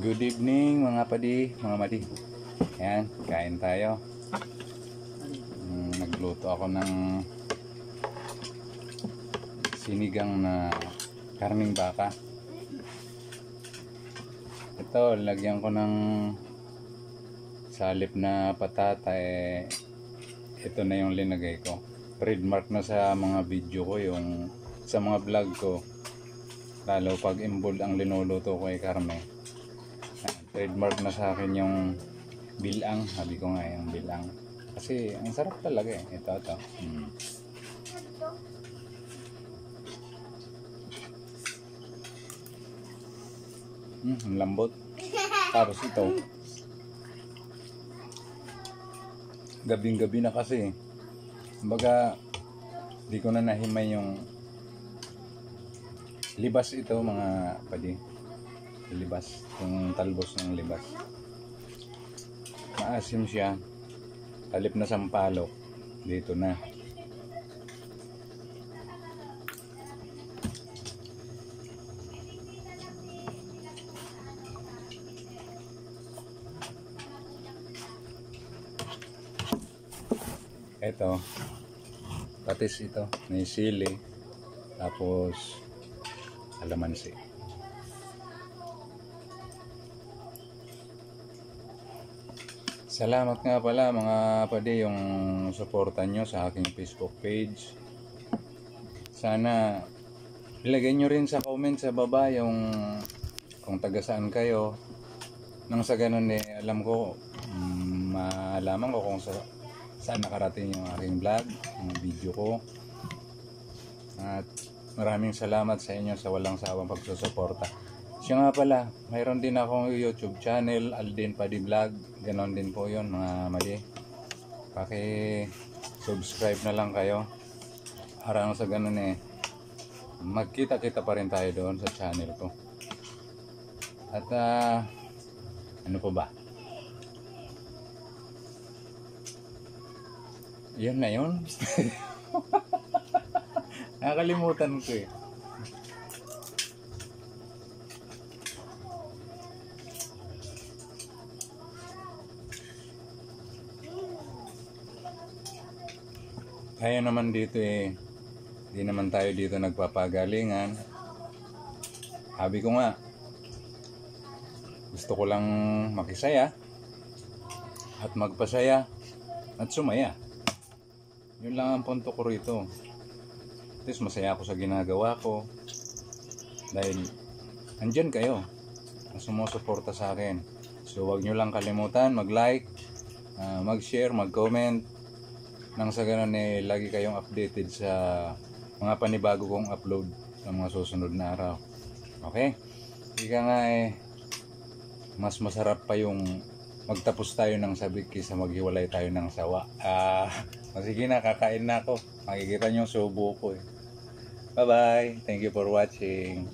Good evening mga padi, mga madi. Ayan, kain tayo. Nagluto ako ng sinigang na karning baka. Ito, lagyan ko ng salip na patata. Ito na yung linagay ko. Trademark na sa mga video ko, yung sa mga vlog ko. Lalo pag involved ang linuluto ko kay Carme. Trademark na sa akin yung bilang. Sabi ko nga yung bilang. Kasi ang sarap talaga eh. Ito. Ang lambot. Tapos ito. Gabing-gabi na kasi. Kumbaga, di ko na nahimay yung libas ito mga padi. Libas, yung talbos ng libas. Maasim siya. Talip na sampalok. Dito na. Ito. Patis ito. May sili. Tapos kalamansi. Salamat nga pala mga padi yung suporta nyo sa aking Facebook page. Sana ilagay nyo rin sa comment sa baba yung kung taga saan kayo. Nang sa ganun alam ko, maalaman ko kung saan nakarating yung aking vlog, yung video ko. At maraming salamat sa inyo sa walang sawang pagsusuporta. Siya nga pala, mayroon din akong YouTube channel, Aldin Padi Vlog. Ganon din po yun mga mali. Paki-subscribe na lang kayo. Para sa ganun magkita-kita pa rin tayo doon sa channel ko. At ano pa ba? Yun na yun. Nakakalimutan ko eh. Kaya naman dito di naman tayo dito nagpapagalingan. Sabi ko nga, gusto ko lang makisaya at magpasaya at sumaya. Yun lang ang punto ko rito. At least masaya ako sa ginagawa ko dahil andyan kayo na sumusuporta sa akin. So wag nyo lang kalimutan mag-like, mag-share, mag-comment. Nang sa ganun lagi kayong updated sa mga panibago kong upload sa mga susunod na araw. Okay? Ika nga mas masarap pa yung magtapos tayo ng sabik kaysa maghiwalay tayo ng sawa. Sige na, kakain na ako. Makikita nyo subo ko Bye bye. Thank you for watching.